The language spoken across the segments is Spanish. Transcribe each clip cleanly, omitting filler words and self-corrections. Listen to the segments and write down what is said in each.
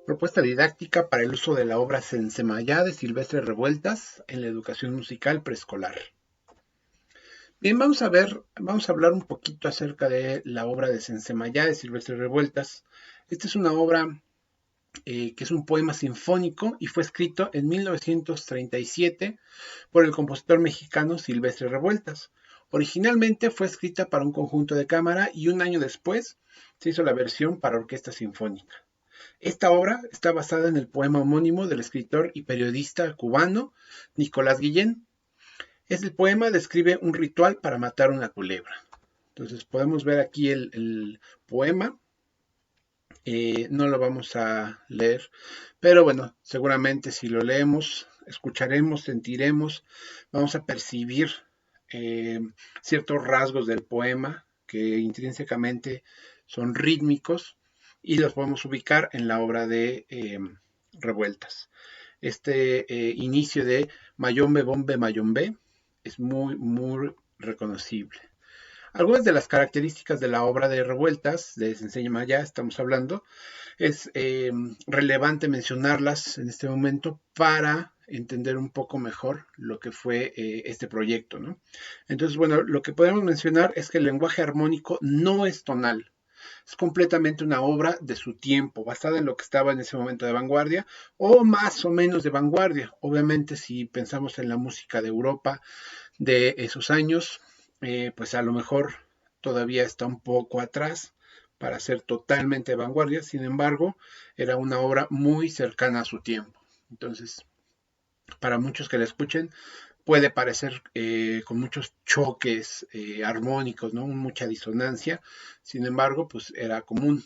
Propuesta didáctica para el uso de la obra Sensemayá de Silvestre Revueltas en la educación musical preescolar. Bien, vamos a hablar un poquito acerca de la obra de Sensemayá de Silvestre Revueltas. Esta es una obra que es un poema sinfónico y fue escrito en 1937 por el compositor mexicano Silvestre Revueltas. Originalmente fue escrita para un conjunto de cámara y un año después se hizo la versión para orquesta sinfónica. Esta obra está basada en el poema homónimo del escritor y periodista cubano Nicolás Guillén. El poema describe un ritual para matar una culebra. Entonces podemos ver aquí el poema. No lo vamos a leer, pero bueno, seguramente si lo leemos, escucharemos, sentiremos, vamos a percibir eh, ciertos rasgos del poema que intrínsecamente son rítmicos y los podemos ubicar en la obra de Revueltas. Este inicio de Mayombe Bombe Mayombe es muy reconocible. Algunas de las características de la obra de Revueltas, de Sensei Maya, estamos hablando, es relevante mencionarlas en este momento para entender un poco mejor lo que fue este proyecto, ¿no? Entonces, bueno, lo que podemos mencionar es que el lenguaje armónico no es tonal. Es completamente una obra de su tiempo, basada en lo que estaba en ese momento de vanguardia, o más o menos de vanguardia. Obviamente, si pensamos en la música de Europa de esos años, pues a lo mejor todavía está un poco atrás para ser totalmente de vanguardia. Sin embargo, era una obra muy cercana a su tiempo. Entonces, para muchos que la escuchen, puede parecer con muchos choques armónicos, ¿no? Mucha disonancia. Sin embargo, pues era común.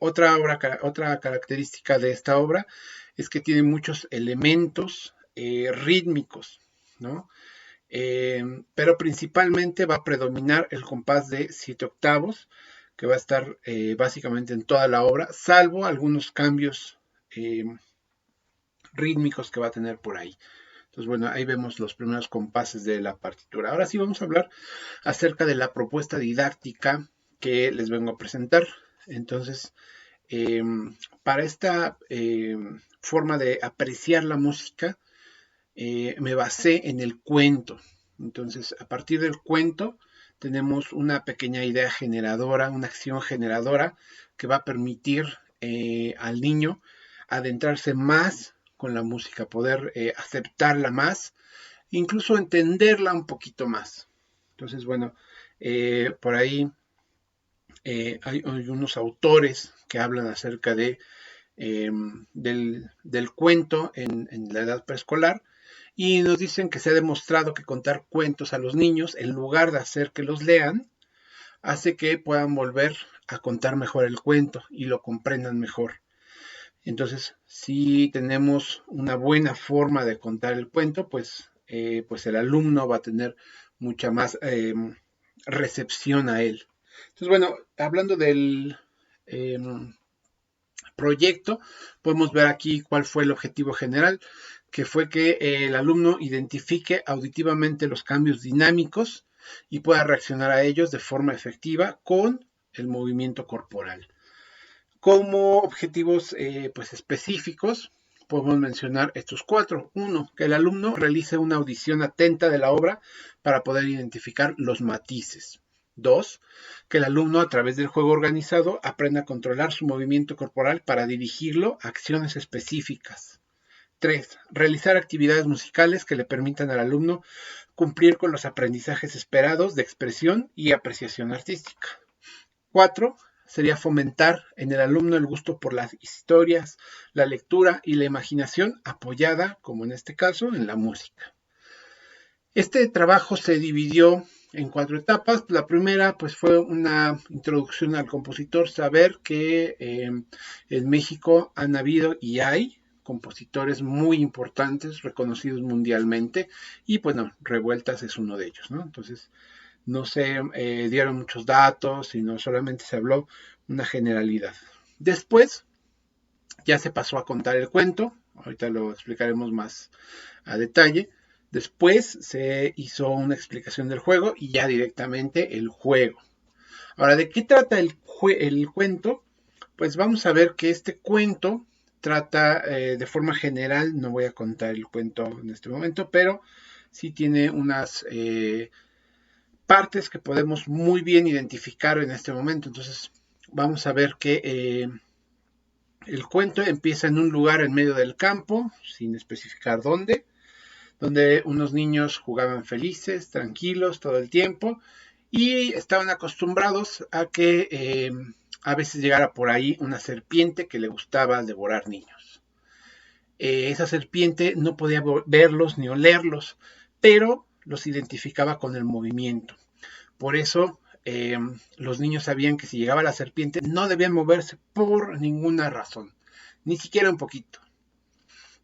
Otra característica de esta obra es que tiene muchos elementos rítmicos, ¿no? Pero principalmente va a predominar el compás de 7 octavos, que va a estar básicamente en toda la obra, salvo algunos cambios rítmicos que va a tener por ahí. Entonces, bueno, ahí vemos los primeros compases de la partitura. Ahora sí vamos a hablar acerca de la propuesta didáctica que les vengo a presentar. Entonces, eh, para esta forma de apreciar la música, me basé en el cuento. Entonces, a partir del cuento, tenemos una pequeña idea generadora, una acción generadora que va a permitir al niño adentrarse más con la música, poder aceptarla más, incluso entenderla un poquito más. Entonces, bueno, por ahí hay unos autores que hablan acerca del cuento en la edad preescolar y nos dicen que se ha demostrado que contar cuentos a los niños, en lugar de hacer que los lean, hace que puedan volver a contar mejor el cuento y lo comprendan mejor. Entonces, si tenemos una buena forma de contar el cuento, pues el alumno va a tener mucha más recepción a él. Entonces, bueno, hablando del eh, proyecto, podemos ver aquí cuál fue el objetivo general, que fue que el alumno identifique auditivamente los cambios dinámicos y pueda reaccionar a ellos de forma efectiva con el movimiento corporal. Como objetivos pues específicos, podemos mencionar estos cuatro. Uno, que el alumno realice una audición atenta de la obra para poder identificar los matices. Dos, que el alumno a través del juego organizado aprenda a controlar su movimiento corporal para dirigirlo a acciones específicas. Tres, realizar actividades musicales que le permitan al alumno cumplir con los aprendizajes esperados de expresión y apreciación artística. Cuatro, sería fomentar en el alumno el gusto por las historias, la lectura y la imaginación apoyada, como en este caso, en la música. Este trabajo se dividió en 4 etapas. La primera pues fue una introducción al compositor, saber que en México han habido y hay compositores muy importantes, reconocidos mundialmente, y bueno, Revueltas es uno de ellos, ¿no? Entonces, no se dieron muchos datos, sino solamente se habló una generalidad. Después ya se pasó a contar el cuento, ahorita lo explicaremos más a detalle. Después se hizo una explicación del juego y ya directamente el juego. Ahora, ¿de qué trata el cuento? Pues vamos a ver que este cuento trata de forma general, no voy a contar el cuento en este momento, pero sí tiene unas partes que podemos muy bien identificar en este momento. Entonces vamos a ver que el cuento empieza en un lugar en medio del campo, sin especificar dónde, donde unos niños jugaban felices, tranquilos todo el tiempo y estaban acostumbrados a que a veces llegara por ahí una serpiente que le gustaba devorar niños. Esa serpiente no podía verlos ni olerlos, pero los identificaba con el movimiento. Por eso los niños sabían que si llegaba la serpiente no debían moverse por ninguna razón, ni siquiera un poquito.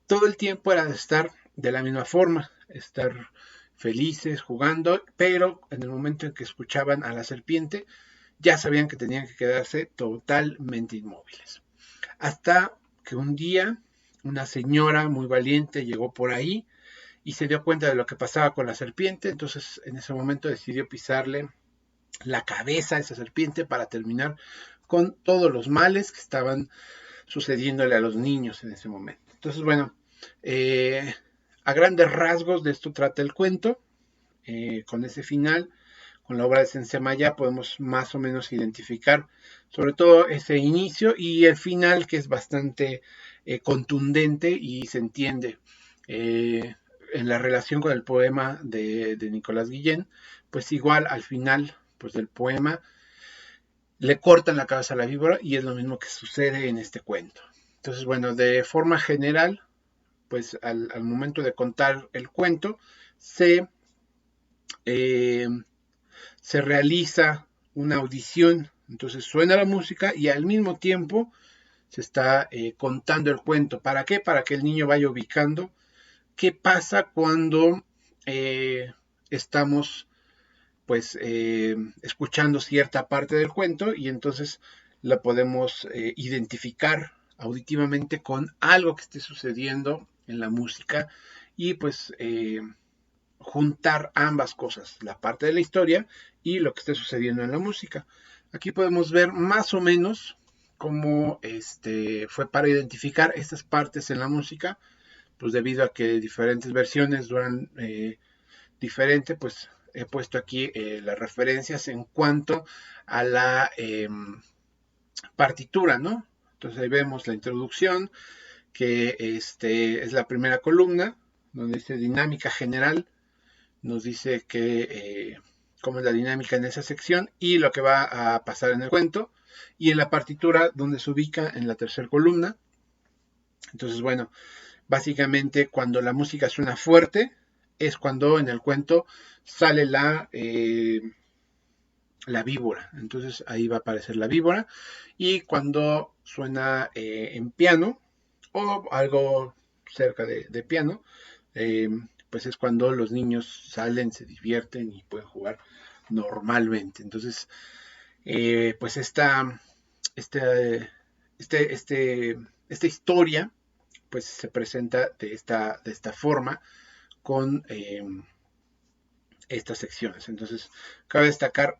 Todo el tiempo era de estar de la misma forma, estar felices, jugando, pero en el momento en que escuchaban a la serpiente, ya sabían que tenían que quedarse totalmente inmóviles. Hasta que un día una señora muy valiente llegó por ahí y se dio cuenta de lo que pasaba con la serpiente, entonces en ese momento decidió pisarle la cabeza a esa serpiente para terminar con todos los males que estaban sucediéndole a los niños en ese momento. Entonces, bueno, a grandes rasgos de esto trata el cuento. Con ese final, con la obra de Sensemayá, podemos más o menos identificar sobre todo ese inicio y el final, que es bastante contundente y se entiende en la relación con el poema de Nicolás Guillén. Pues igual al final pues, del poema le cortan la cabeza a la víbora y es lo mismo que sucede en este cuento. Entonces, bueno, de forma general, pues al momento de contar el cuento, eh, se realiza una audición, entonces suena la música y al mismo tiempo se está contando el cuento. ¿Para qué? Para que el niño vaya ubicando qué pasa cuando estamos pues escuchando cierta parte del cuento y entonces la podemos identificar auditivamente con algo que esté sucediendo en la música y pues juntar ambas cosas, la parte de la historia y lo que esté sucediendo en la música. Aquí podemos ver más o menos cómo fue para identificar estas partes en la música, pues debido a que diferentes versiones duran diferente, pues he puesto aquí las referencias en cuanto a la partitura, ¿no? Entonces ahí vemos la introducción, que es la primera columna, donde dice dinámica general, nos dice que cómo es la dinámica en esa sección y lo que va a pasar en el cuento, y en la partitura donde se ubica en la tercera columna. Entonces, bueno, básicamente cuando la música suena fuerte es cuando en el cuento sale la víbora. Entonces ahí va a aparecer la víbora. Y cuando suena en piano o algo cerca de piano, pues es cuando los niños salen, se divierten y pueden jugar normalmente. Entonces, pues este, esta historia pues se presenta de esta forma con estas secciones. Entonces, cabe destacar,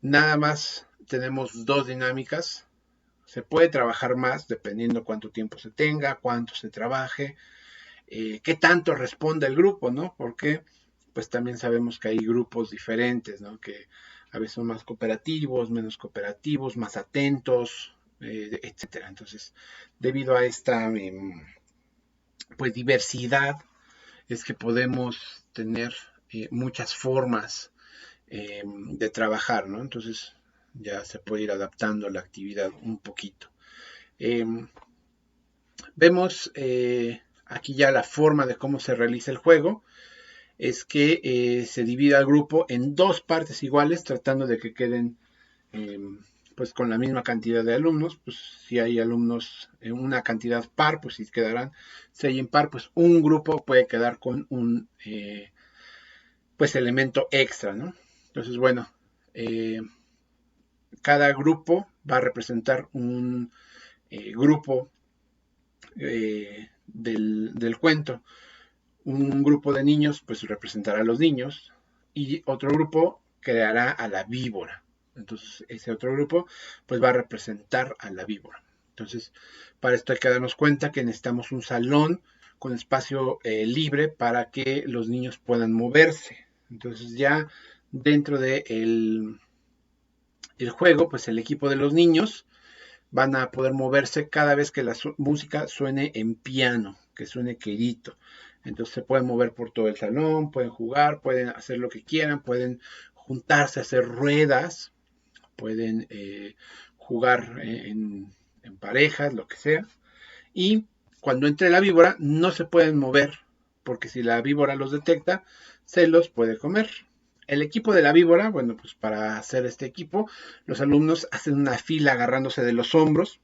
nada más tenemos dos dinámicas. Se puede trabajar más dependiendo cuánto tiempo se tenga, cuánto se trabaje, qué tanto responde el grupo, ¿no? Porque pues también sabemos que hay grupos diferentes, ¿no? Que a veces son más cooperativos, menos cooperativos, más atentos, etcétera. Entonces, debido a esta pues diversidad, es que podemos tener muchas formas de trabajar, ¿no? Entonces ya se puede ir adaptando la actividad un poquito. Eh, vemos aquí ya la forma de cómo se realiza el juego. Es que se divide al grupo en dos partes iguales, tratando de que queden pues con la misma cantidad de alumnos. Pues si hay alumnos en una cantidad par, pues si quedarán 6 impar, pues un grupo puede quedar con un pues elemento extra, ¿no? Entonces, bueno, cada grupo va a representar un grupo del cuento. Un grupo de niños pues representará a los niños y otro grupo creará a la víbora. Entonces ese otro grupo pues va a representar a la víbora. Entonces, para esto hay que darnos cuenta que necesitamos un salón con espacio libre para que los niños puedan moverse. Entonces, ya dentro del el juego, pues el equipo de los niños van a poder moverse cada vez que la música suene en piano, que suene quedito. Entonces se pueden mover por todo el salón, pueden jugar, pueden hacer lo que quieran, pueden juntarse, hacer ruedas, pueden jugar en parejas, lo que sea. Y cuando entre la víbora no se pueden mover, porque si la víbora los detecta, se los puede comer. El equipo de la víbora, bueno, pues para hacer este equipo, los alumnos hacen una fila agarrándose de los hombros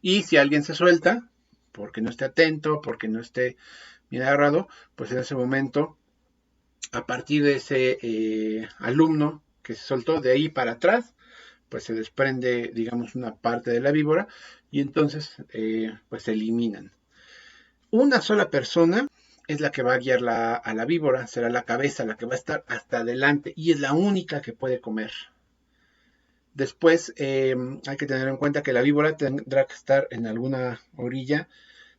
y si alguien se suelta, porque no esté atento, porque no esté bien agarrado, pues en ese momento, a partir de ese alumno que se soltó de ahí para atrás, pues se desprende, digamos, una parte de la víbora y entonces pues se eliminan. Una sola persona es la que va a guiar a la víbora, será la cabeza la que va a estar hasta adelante y es la única que puede comer. Después hay que tener en cuenta que la víbora tendrá que estar en alguna orilla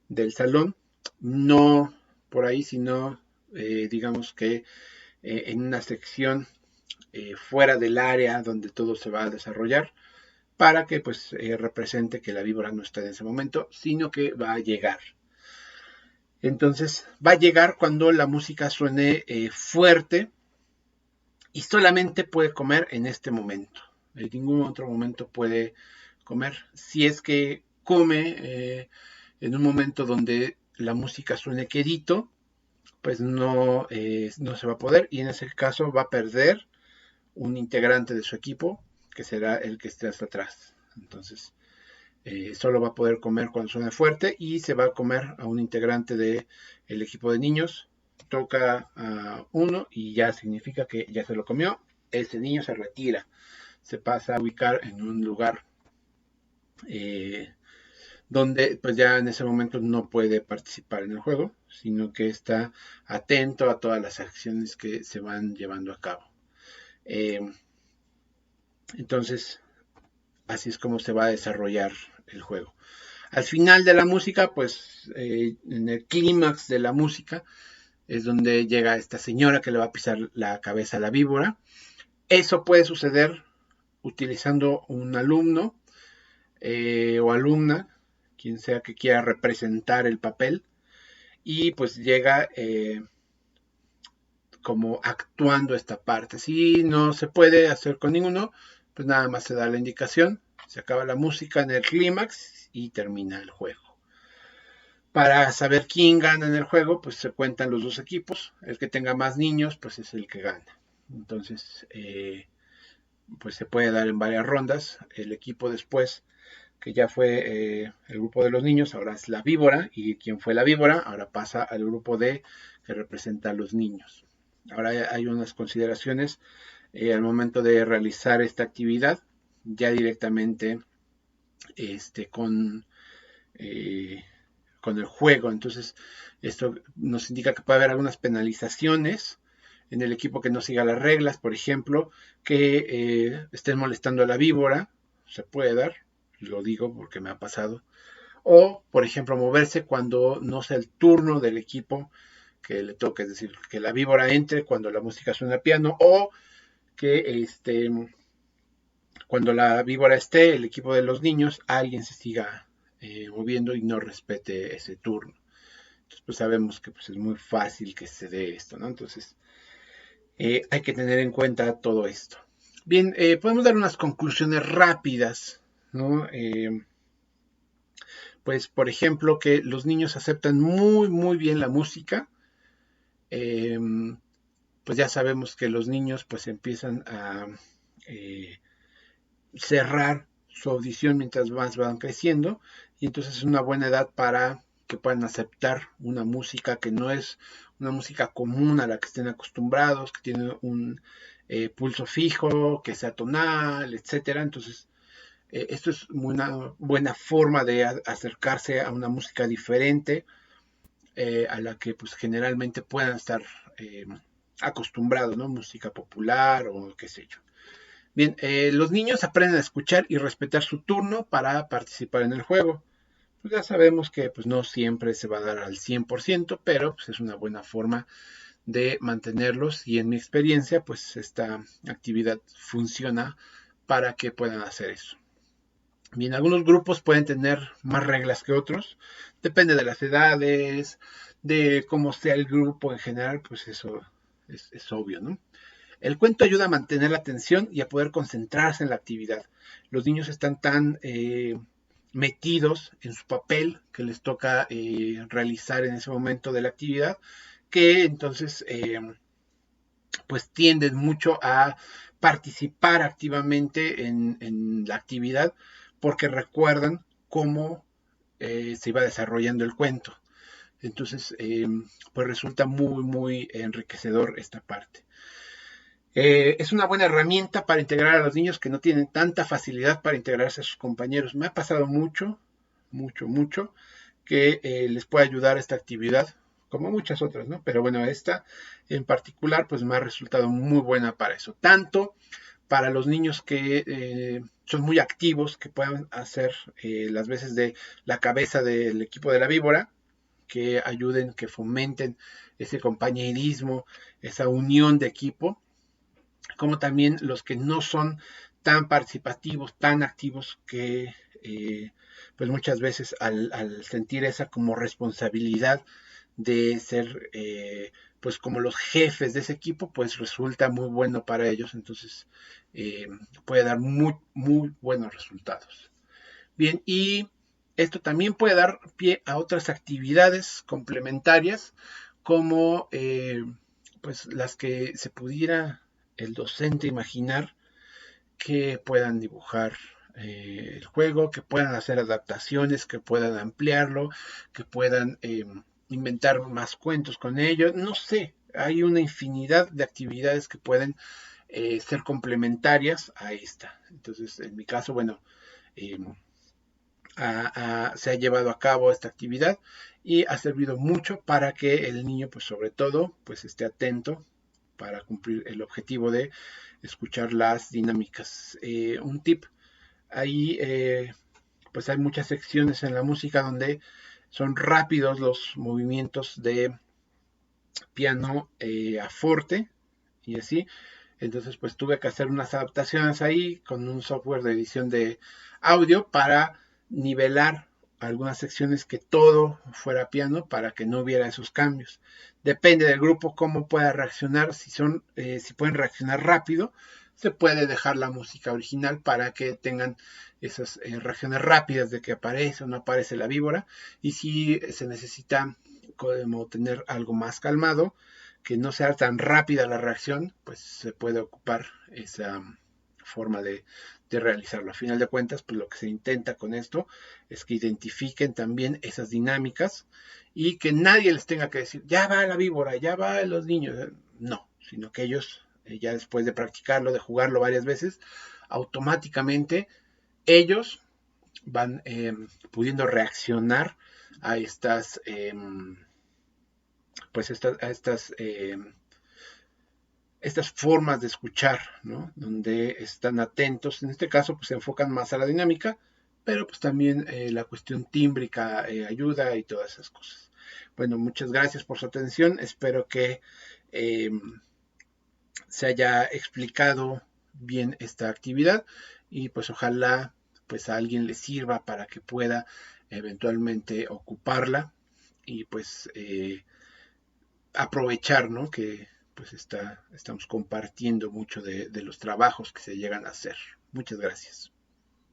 del salón, no por ahí, sino digamos que en una sección fuera del área donde todo se va a desarrollar, para que pues represente que la víbora no está en ese momento, sino que va a llegar. Entonces va a llegar cuando la música suene fuerte y solamente puede comer en este momento. En ningún otro momento puede comer. Si es que come en un momento donde la música suene quedito, pues no se va a poder y en ese caso va a perder un integrante de su equipo que será el que esté hasta atrás. Entonces, solo va a poder comer cuando suene fuerte y se va a comer a un integrante del equipo de niños. Toca a uno y ya significa que ya se lo comió. Ese niño se retira, se pasa a ubicar en un lugar donde pues ya en ese momento no puede participar en el juego, sino que está atento a todas las acciones que se van llevando a cabo. Entonces, así es como se va a desarrollar el juego. Al final de la música, pues en el clímax de la música es donde llega esta señora que le va a pisar la cabeza a la víbora. Eso puede suceder utilizando un alumno o alumna, quien sea que quiera representar el papel, y pues llega como actuando esta parte. Si no se puede hacer con ninguno, pues nada más se da la indicación, se acaba la música en el clímax y termina el juego. Para saber quién gana en el juego, pues se cuentan los dos equipos. El que tenga más niños, pues es el que gana. Entonces, pues se puede dar en varias rondas. El equipo después, que ya fue el grupo de los niños, ahora es la víbora. Y quien fue la víbora, ahora pasa al grupo D, que representa a los niños. Ahora hay unas consideraciones al momento de realizar esta actividad, ya directamente con el juego. Entonces, esto nos indica que puede haber algunas penalizaciones en el equipo que no siga las reglas, por ejemplo, que estén molestando a la víbora, se puede dar, lo digo porque me ha pasado, o, por ejemplo, moverse cuando no sea el turno del equipo que le toque, es decir, que la víbora entre cuando la música suena piano, o que cuando la víbora esté, el equipo de los niños, alguien se siga moviendo y no respete ese turno. Entonces, pues sabemos que pues, es muy fácil que se dé esto, ¿no? Entonces, hay que tener en cuenta todo esto. Bien, podemos dar unas conclusiones rápidas, ¿no? Pues, por ejemplo, que los niños aceptan muy, muy bien la música. Pues ya sabemos que los niños pues empiezan a cerrar su audición mientras más van creciendo y entonces es una buena edad para que puedan aceptar una música que no es una música común a la que estén acostumbrados, que tiene un pulso fijo, que sea tonal, etcétera. Entonces, esto es una buena forma de acercarse a una música diferente a la que pues generalmente puedan estar acostumbrados, ¿no? Música popular o qué sé yo. Bien, los niños aprenden a escuchar y respetar su turno para participar en el juego. pues ya sabemos que pues no siempre se va a dar al 100%, pero pues es una buena forma de mantenerlos y en mi experiencia pues esta actividad funciona para que puedan hacer eso. Bien, algunos grupos pueden tener más reglas que otros, depende de las edades, de cómo sea el grupo en general, pues eso es obvio, ¿no? El cuento ayuda a mantener la atención y a poder concentrarse en la actividad. Los niños están tan metidos en su papel que les toca realizar en ese momento de la actividad, que entonces pues tienden mucho a participar activamente en la actividad porque recuerdan cómo se iba desarrollando el cuento. Entonces, pues resulta muy enriquecedor esta parte. Es una buena herramienta para integrar a los niños que no tienen tanta facilidad para integrarse a sus compañeros. Me ha pasado mucho, que les puede ayudar esta actividad, como muchas otras, ¿no? Pero bueno, esta en particular, pues me ha resultado muy buena para eso. Tanto para los niños que son muy activos, que puedan hacer las veces de la cabeza del equipo de la víbora, que ayuden, que fomenten ese compañerismo, esa unión de equipo, como también los que no son tan participativos, tan activos, que pues muchas veces al sentir esa como responsabilidad de ser pues como los jefes de ese equipo, pues resulta muy bueno para ellos, entonces puede dar muy buenos resultados. Bien, y esto también puede dar pie a otras actividades complementarias, como pues las que se pudiera el docente imaginar, que puedan dibujar el juego, que puedan hacer adaptaciones, que puedan ampliarlo, que puedan inventar más cuentos con ellos. No sé, hay una infinidad de actividades que pueden ser complementarias a esta. Entonces, en mi caso, bueno, eh, se ha llevado a cabo esta actividad y ha servido mucho para que el niño, pues sobre todo, pues esté atento para cumplir el objetivo de escuchar las dinámicas. Un tip, ahí pues hay muchas secciones en la música donde son rápidos los movimientos de piano a forte y así. Entonces pues tuve que hacer unas adaptaciones ahí con un software de edición de audio para nivelar algunas secciones, que todo fuera piano para que no hubiera esos cambios. Depende del grupo cómo pueda reaccionar. Si pueden reaccionar rápido, se puede dejar la música original para que tengan esas reacciones rápidas de que aparece o no aparece la víbora. Y si se necesita como tener algo más calmado, que no sea tan rápida la reacción, pues se puede ocupar esa forma de realizarlo. A final de cuentas, pues lo que se intenta con esto es que identifiquen también esas dinámicas y que nadie les tenga que decir, ya va la víbora, ya va los niños. No, sino que ellos, ya después de practicarlo, de jugarlo varias veces, automáticamente ellos van pudiendo reaccionar a estas pues estas formas de escuchar, ¿no? Donde están atentos. En este caso, pues se enfocan más a la dinámica, pero pues también la cuestión tímbrica ayuda y todas esas cosas. Bueno, muchas gracias por su atención. Espero que eh, se haya explicado bien esta actividad y pues ojalá pues a alguien le sirva para que pueda eventualmente ocuparla y pues aprovechar, ¿no? Que pues estamos compartiendo mucho de los trabajos que se llegan a hacer. Muchas gracias.